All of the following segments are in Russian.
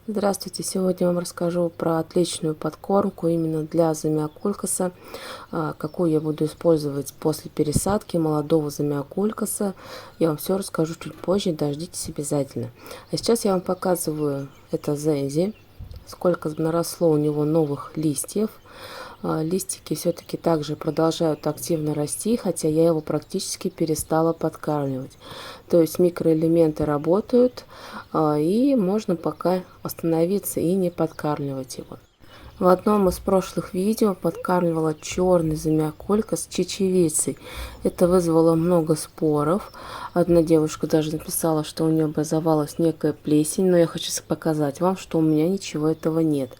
Здравствуйте! Сегодня я вам расскажу про отличную подкормку именно для замиокулькаса, какую я буду использовать после пересадки молодого замиокулькаса. Я вам все расскажу чуть позже, дождитесь обязательно. А сейчас я вам показываю это зензи, сколько наросло у него новых листьев. Листики все-таки также продолжают активно расти, хотя я его практически перестала подкармливать. То есть микроэлементы работают, и можно пока остановиться и не подкармливать его. В одном из прошлых видео подкармливала черный замиокулькас с чечевицей. Это вызвало много споров. Одна девушка даже написала, что у нее образовалась некая плесень, но я хочу показать вам, что у меня ничего этого нет.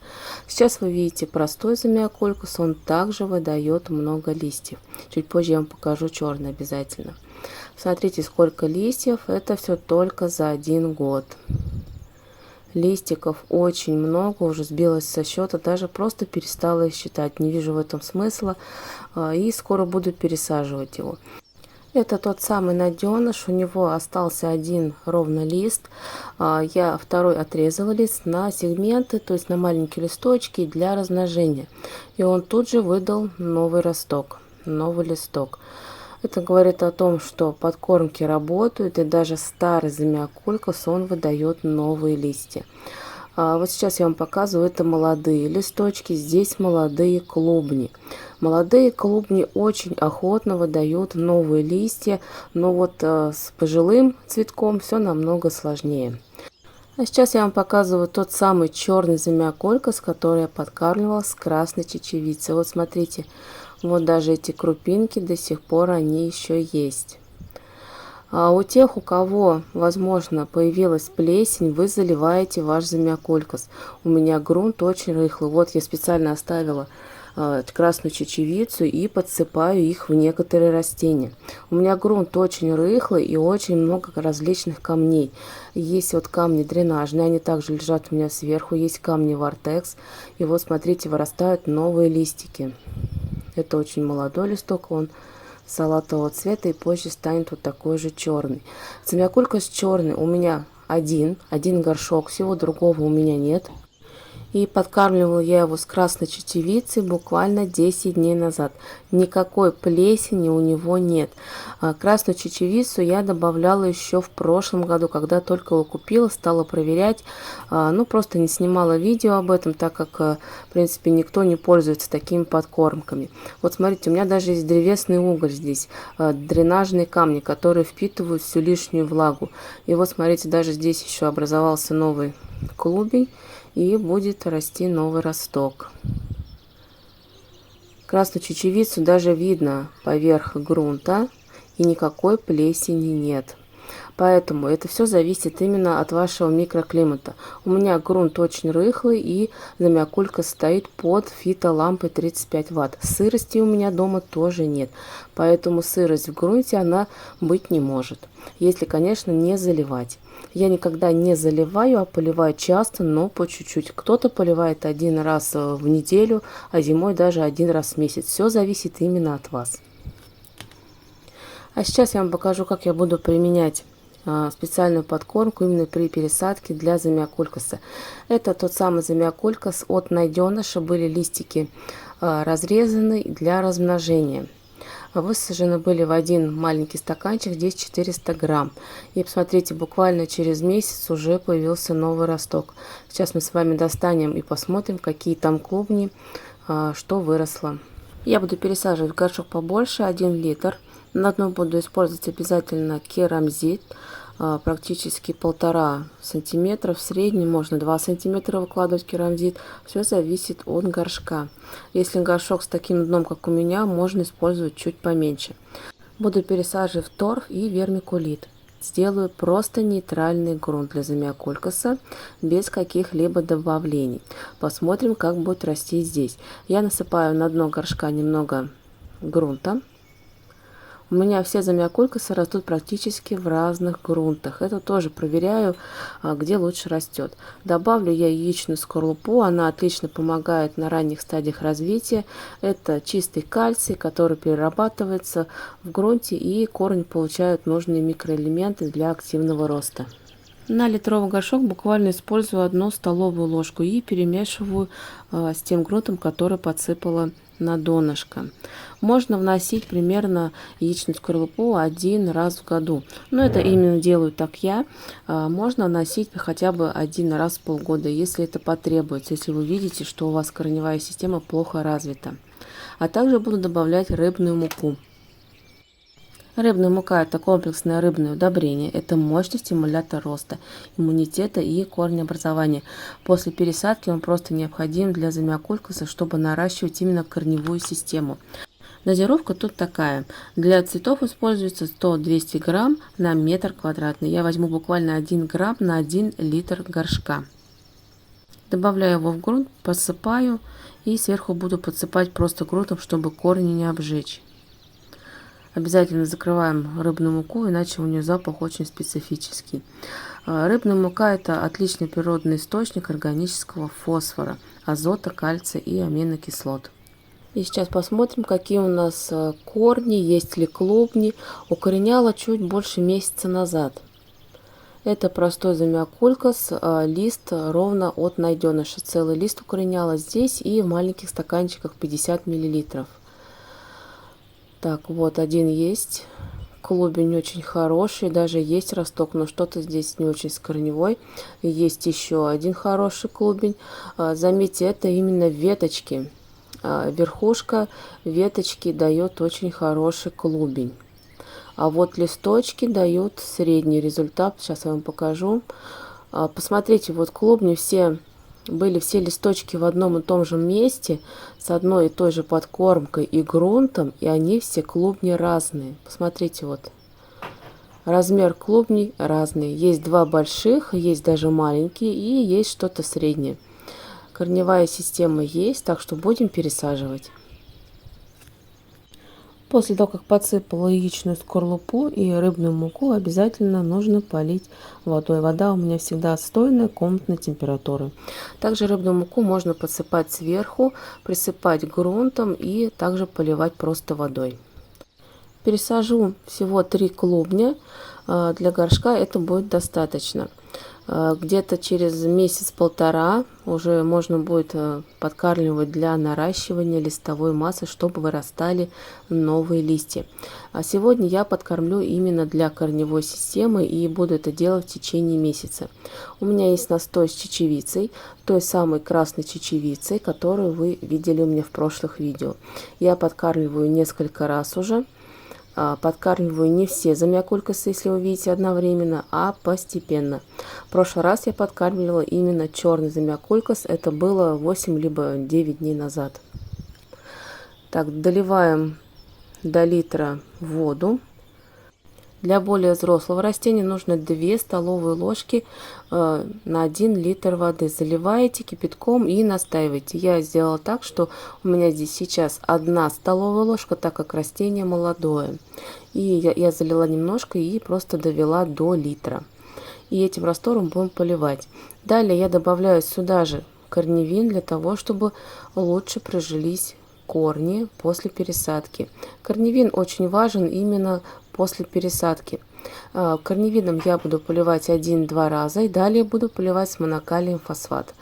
Сейчас вы видите простой замиокулькас, он также выдает много листьев. Чуть позже я вам покажу черный обязательно. Смотрите, сколько листьев, это все только за 1 год. Листиков очень много, уже сбилась со счета, даже просто перестала их считать. Не вижу в этом смысла, и скоро буду пересаживать его. Это тот самый найденыш, у него остался один ровно лист. Я второй отрезала лист на сегменты, то есть на маленькие листочки для размножения. И он тут же выдал новый росток, новый листок. Это говорит о том, что подкормки работают, и даже старый замиокулькас, он выдает новые листья. Вот сейчас я вам показываю, это молодые листочки, здесь молодые клубни. Молодые клубни очень охотно выдают новые листья, но вот с пожилым цветком все намного сложнее. А сейчас я вам показываю тот самый черный замиокулькас, который я подкармливала с красной чечевицей. Вот смотрите, вот даже эти крупинки до сих пор они еще есть. А у тех, у кого, возможно, появилась плесень, вы заливаете ваш замиокулькас. У меня грунт очень рыхлый. Вот я специально оставила красную чечевицу и подсыпаю их в некоторые растения. У меня грунт очень рыхлый и очень много различных камней. Есть вот камни дренажные, они также лежат у меня сверху. Есть камни вортекс. И вот смотрите, вырастают новые листики. Это очень молодой листок, он салатового цвета, и позже станет вот такой же черный. Замиокулькас черный у меня один горшок, всего другого у меня нет. И подкармливала я его с красной чечевицей буквально 10 дней назад. Никакой плесени у него нет. Красную чечевицу я добавляла еще в прошлом году, когда только его купила, стала проверять. Ну, просто не снимала видео об этом, так как, в принципе, никто не пользуется такими подкормками. Вот смотрите, у меня даже есть древесный уголь здесь, дренажные камни, которые впитывают всю лишнюю влагу. И вот смотрите, даже здесь еще образовался новый клубень. И будет расти новый росток. Красную чечевицу даже видно поверх грунта, и никакой плесени нет. Поэтому это все зависит именно от вашего микроклимата. У меня грунт очень рыхлый, и замиокулькас стоит под фитолампой 35 Вт. Сырости у меня дома тоже нет. Поэтому сырость в грунте она быть не может. Если, конечно, не заливать. Я никогда не заливаю, а поливаю часто, но по чуть-чуть. Кто-то поливает 1 раз в неделю, а зимой даже 1 раз в месяц. Все зависит именно от вас. А сейчас я вам покажу, как я буду применять специальную подкормку именно при пересадке для замиокулькаса. Это тот самый замиокулькас от найденыша, были листики разрезаны для размножения. Высажены были в один маленький стаканчик, здесь 400 грамм. И посмотрите, буквально через месяц уже появился новый росток. Сейчас мы с вами достанем и посмотрим, какие там клубни, что выросло. Я буду пересаживать в горшок побольше, 1 литр. На дно буду использовать обязательно керамзит, практически 1,5 сантиметра, в среднем можно 2 сантиметра выкладывать керамзит, все зависит от горшка. Если горшок с таким дном, как у меня, можно использовать чуть поменьше. Буду пересаживать в торф и вермикулит. Сделаю просто нейтральный грунт для замиокулькаса, без каких-либо добавлений. Посмотрим, как будет расти здесь. Я насыпаю на дно горшка немного грунта. У меня все замиокулькасы растут практически в разных грунтах. Это тоже проверяю, где лучше растет. Добавлю я яичную скорлупу. Она отлично помогает на ранних стадиях развития. Это чистый кальций, который перерабатывается в грунте, и корни получают нужные микроэлементы для активного роста. На литровый горшок буквально использую 1 столовую ложку и перемешиваю с тем грунтом, который подсыпала на донышко. Можно вносить примерно яичную скорлупу 1 раз в году. Но это именно делаю так я. Можно вносить хотя бы 1 раз в полгода, если это потребуется, если вы видите, что у вас корневая система плохо развита. А также буду добавлять рыбную муку. Рыбная мука – это комплексное рыбное удобрение, это мощный стимулятор роста, иммунитета и корнеобразования. После пересадки он просто необходим для замиокулькаса, чтобы наращивать именно корневую систему. Дозировка тут такая. Для цветов используется 100-200 грамм на метр квадратный. Я возьму буквально 1 грамм на 1 литр горшка. Добавляю его в грунт, посыпаю и сверху буду подсыпать просто грунтом, чтобы корни не обжечь. Обязательно закрываем рыбную муку, иначе у нее запах очень специфический. Рыбная мука – это отличный природный источник органического фосфора, азота, кальция и аминокислот. И сейчас посмотрим, какие у нас корни, есть ли клубни. Укореняла чуть больше месяца назад. Это простой замиокулькас, лист ровно от найденыша. Целый лист укореняла здесь и в маленьких стаканчиках 50 мл. Так, вот один есть. Клубень очень хороший, даже есть росток, но что-то здесь не очень с корневой. Есть еще один хороший клубень. Заметьте, это именно веточки. Верхушка веточки дает очень хороший клубень. А вот листочки дают средний результат. Сейчас я вам покажу. Посмотрите, вот клубни были все листочки в одном и том же месте, с одной и той же подкормкой и грунтом, и они все клубни разные. Посмотрите, вот размер клубней разный. Есть 2 больших, есть даже маленькие и есть что-то среднее. Корневая система есть, так что будем пересаживать. После того, как подсыпала яичную скорлупу и рыбную муку, обязательно нужно полить водой. Вода у меня всегда отстойная, комнатной температуры. Также рыбную муку можно подсыпать сверху, присыпать грунтом и также поливать просто водой. Пересажу всего 3 клубня. Для горшка это будет достаточно. Где-то через месяц-полтора уже можно будет подкармливать для наращивания листовой массы, чтобы вырастали новые листья. А сегодня я подкормлю именно для корневой системы и буду это делать в течение месяца. У меня есть настой с чечевицей, той самой красной чечевицей, которую вы видели у меня в прошлых видео. Я подкармливаю несколько раз уже. Подкармливаю не все замиокулькасы, если вы видите, одновременно, а постепенно. В прошлый раз я подкармливала именно черный замиокулькас. Это было 8 либо 9 дней назад. Так, доливаем до литра воду. Для более взрослого растения нужно 2 столовые ложки на 1 литр воды. Заливаете кипятком и настаиваете. Я сделала так, что у меня здесь сейчас 1 столовая ложка, так как растение молодое. И я залила немножко и просто довела до литра. И этим раствором будем поливать. Далее я добавляю сюда же корневин для того, чтобы лучше прижились корни после пересадки. Корневин очень важен именно после пересадки. Корневином я буду поливать 1-2 раза и далее буду поливать с монокалием фосфат.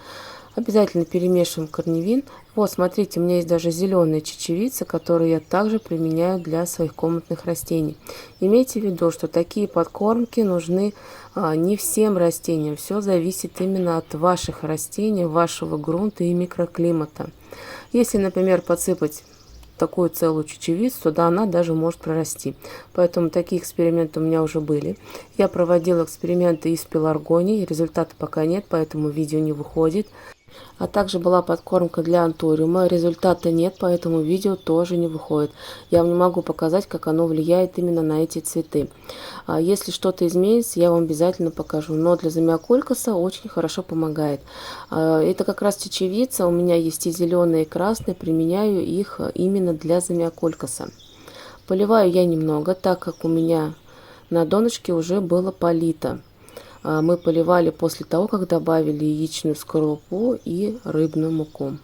Обязательно перемешиваем корневин. Вот, смотрите, у меня есть даже зеленая чечевица, которую я также применяю для своих комнатных растений. Имейте в виду, что такие подкормки нужны не всем растениям. Все зависит именно от ваших растений, вашего грунта и микроклимата. Если, например, подсыпать такую целую чечевицу, то да, она даже может прорасти. Поэтому такие эксперименты у меня уже были. Я проводила эксперименты и с пеларгонией, результата пока нет, поэтому видео не выходит. А также была подкормка для антуриума, результата нет, поэтому видео тоже не выходит. Я вам не могу показать, как оно влияет именно на эти цветы. Если что-то изменится, я вам обязательно покажу. Но для замиокулькаса очень хорошо помогает. Это как раз чечевица, у меня есть и зеленые, и красные, применяю их именно для замиокулькаса. Поливаю я немного, так как у меня на донышке уже было полито. Мы поливали после того, как добавили яичную скорлупу и рыбную муку.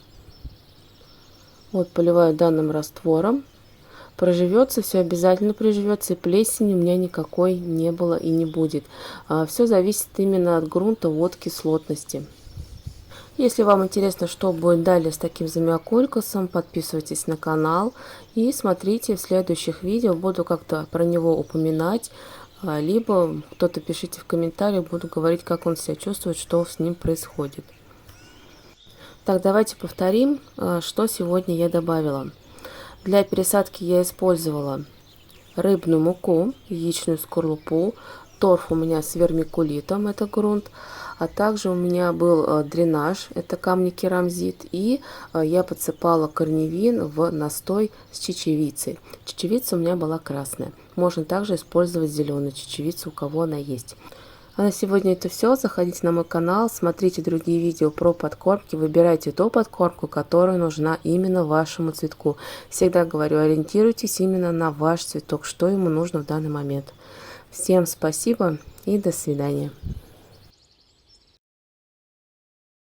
Вот поливаю данным раствором. Проживется, все обязательно приживется, и плесени у меня никакой не было и не будет. Все зависит именно от грунта, от кислотности. Если вам интересно, что будет далее с таким замиокулькасом, подписывайтесь на канал и смотрите в следующих видео. Буду как-то про него упоминать, либо кто-то пишите в комментариях, буду говорить, как он себя чувствует, что с ним происходит. Так, давайте повторим, что сегодня я добавила. Для пересадки я использовала рыбную муку, яичную скорлупу, торф у меня с вермикулитом, это грунт, а также у меня был дренаж, это камни керамзит, и я подсыпала корневин в настой с чечевицей. Чечевица у меня была красная. Можно также использовать зеленую чечевицу, у кого она есть. А на сегодня это все. Заходите на мой канал, смотрите другие видео про подкормки, выбирайте ту подкормку, которая нужна именно вашему цветку. Всегда говорю, ориентируйтесь именно на ваш цветок, что ему нужно в данный момент. Всем спасибо и до свидания.